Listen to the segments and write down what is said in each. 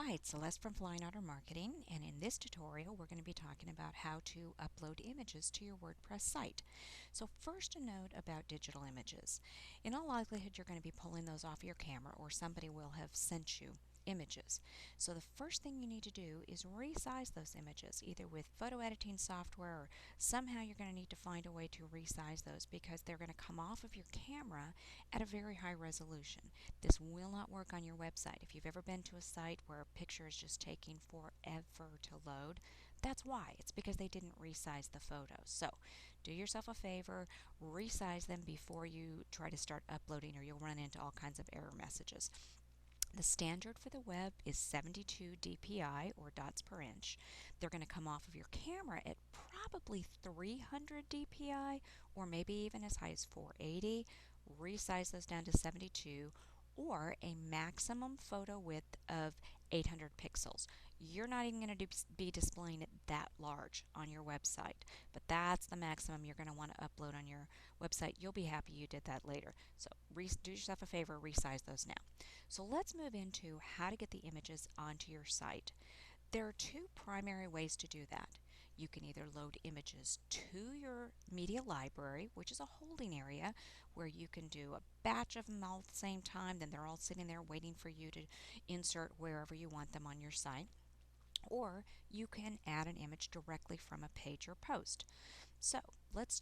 Hi, it's Celeste from Flying Otter Marketing, and in this tutorial we're going to be talking about how to upload images to your WordPress site. So first, a note about digital images. In all likelihood you're going to be pulling those off your camera, or somebody will have sent you images. So the first thing you need to do is resize those images, either with photo editing software, or somehow you're going to need to find a way to resize those because they're going to come off of your camera at a very high resolution. This will not work on your website. If you've ever been to a site where a picture is just taking forever to load, that's why. It's because they didn't resize the photos. So do yourself a favor, resize them before you try to start uploading, or you'll run into all kinds of error messages. The standard for the web is 72 dpi, or dots per inch. They're going to come off of your camera at probably 300 dpi, or maybe even as high as 480. Resize those down to 72, or a maximum photo width of 800 pixels. You're not even going to be displaying it that large on your website, but that's the maximum you're going to want to upload on your website. You'll be happy you did that later. So do yourself a favor, resize those now. So let's move into how to get the images onto your site. There are two primary ways to do that. You can either load images to your media library, which is a holding area where you can do a batch of them all at the same time, then they're all sitting there waiting for you to insert wherever you want them on your site. Or you can add an image directly from a page or post. So let's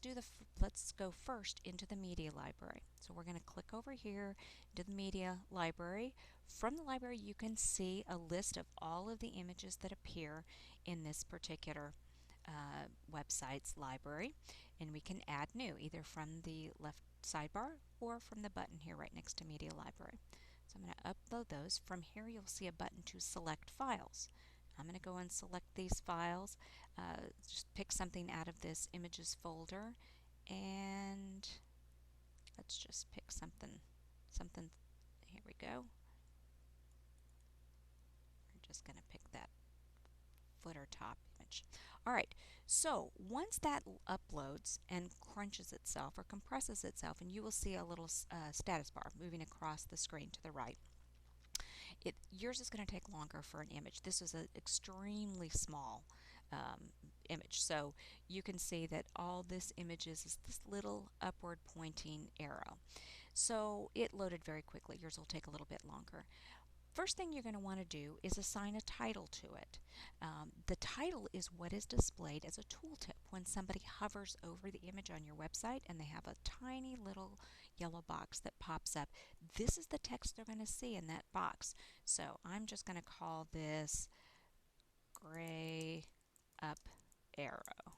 go first into the media library. So we're going to click over here to the media library. From the library you can see a list of all of the images that appear in this particular website's library, and we can add new either from the left sidebar or from the button here right next to media library. So I'm going to upload those. From here you'll see a button to select files. I'm going to go and select these files, just pick something out of this images folder, and let's just pick something, here we go. We're just going to pick that footer top image. Alright, so once that uploads and crunches itself or compresses itself, and you will see a little status bar moving across the screen to the right. Yours is going to take longer for an image. This is an extremely small image, so you can see that all this image is this little upward pointing arrow. So it loaded very quickly. Yours will take a little bit longer. First thing you're going to want to do is assign a title to it. The title is what is displayed as a tooltip when somebody hovers over the image on your website and they have a tiny little yellow box that pops up. This is the text they're going to see in that box. So I'm just going to call this gray up arrow.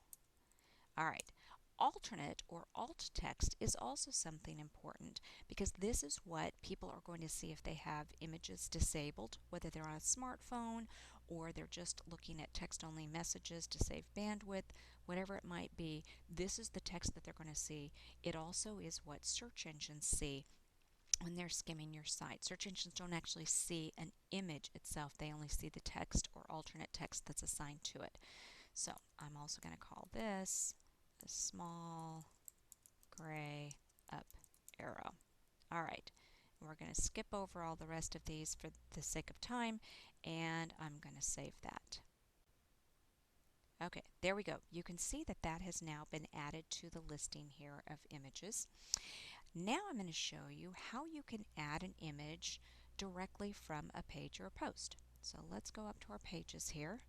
All right. Alternate or alt text is also something important, because this is what people are going to see if they have images disabled, whether they're on a smartphone or they're just looking at text-only messages to save bandwidth, whatever it might be. This is the text that they're going to see. It also is what search engines see when they're skimming your site. Search engines don't actually see an image itself, they only see the text or alternate text that's assigned to it. So I'm also going to call this a small gray up arrow. Alright, we're going to skip over all the rest of these for the sake of time, and I'm going to save that. Okay, there we go. You can see that that has now been added to the listing here of images. Now I'm going to show you how you can add an image directly from a page or a post. So let's go up to our pages here.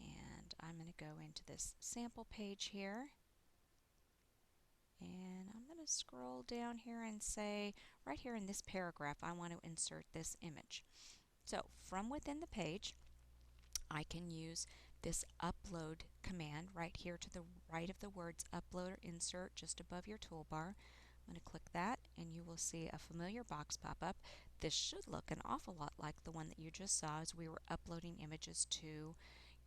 And I'm going to go into this sample page here. And I'm going to scroll down here and say, right here in this paragraph, I want to insert this image. So from within the page, I can use this upload command right here to the right of the words upload or insert, just above your toolbar. I'm going to click that and you will see a familiar box pop up. This should look an awful lot like the one that you just saw as we were uploading images to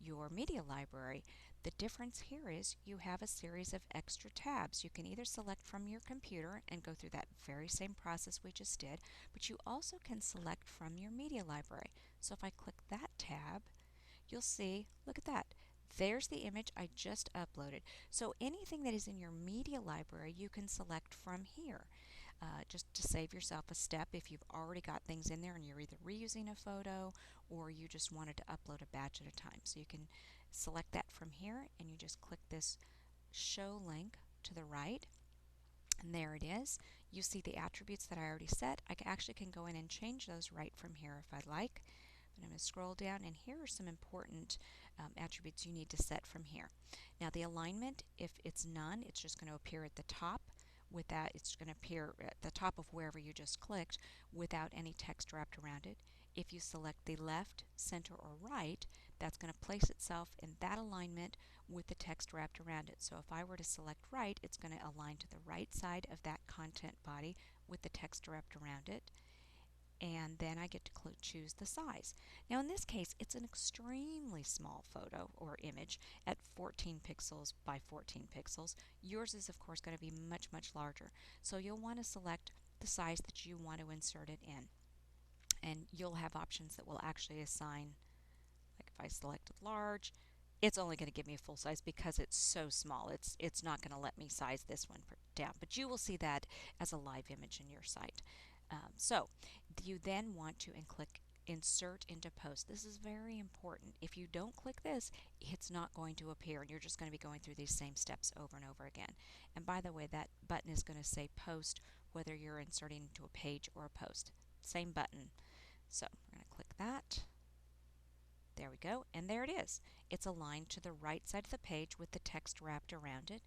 your media library. The difference here is you have a series of extra tabs. You can either select from your computer and go through that very same process we just did, but you also can select from your media library. So if I click that tab, you'll see, look at that. There's the image I just uploaded. So anything that is in your media library you can select from here. just to save yourself a step if you've already got things in there and you're either reusing a photo or you just wanted to upload a batch at a time. So you can select that from here and you just click this show link to the right, and there it is. You see the attributes that I already set. I actually can go in and change those right from here if I'd like. But I'm going to scroll down, and here are some important attributes you need to set from here. Now the alignment, if it's none, it's just going to appear at the top. With that, it's going to appear at the top of wherever you just clicked without any text wrapped around it. If you select the left, center, or right, that's going to place itself in that alignment with the text wrapped around it. So if I were to select right, it's going to align to the right side of that content body with the text wrapped around it. And then I get to choose the size. Now in this case, it's an extremely small photo or image at 14 pixels by 14 pixels. Yours is of course going to be much, much larger. So you'll want to select the size that you want to insert it in. And you'll have options that will actually assign, like if I selected large, it's only going to give me a full size because it's so small. It's not going to let me size this one down. But you will see that as a live image in your site. So you then want to click Insert into Post. This is very important. If you don't click this, it's not going to appear, and you're just going to be going through these same steps over and over again. And by the way, that button is going to say Post whether you're inserting into a page or a post. Same button. So we're going to click that. There we go, and there it is. It's aligned to the right side of the page with the text wrapped around it.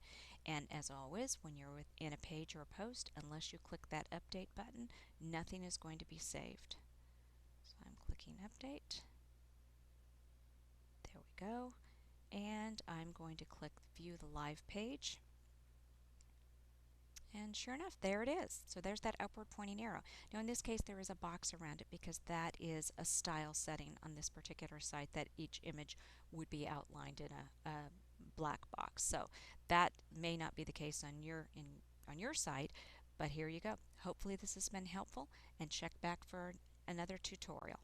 And as always, when you're in a page or a post, unless you click that update button, nothing is going to be saved. So I'm clicking update. There we go. And I'm going to click view the live page. And sure enough, there it is. So there's that upward pointing arrow. Now in this case, there is a box around it because that is a style setting on this particular site, that each image would be outlined in a black box. So that may not be the case on your site, but here you go. Hopefully this has been helpful, and check back for another tutorial.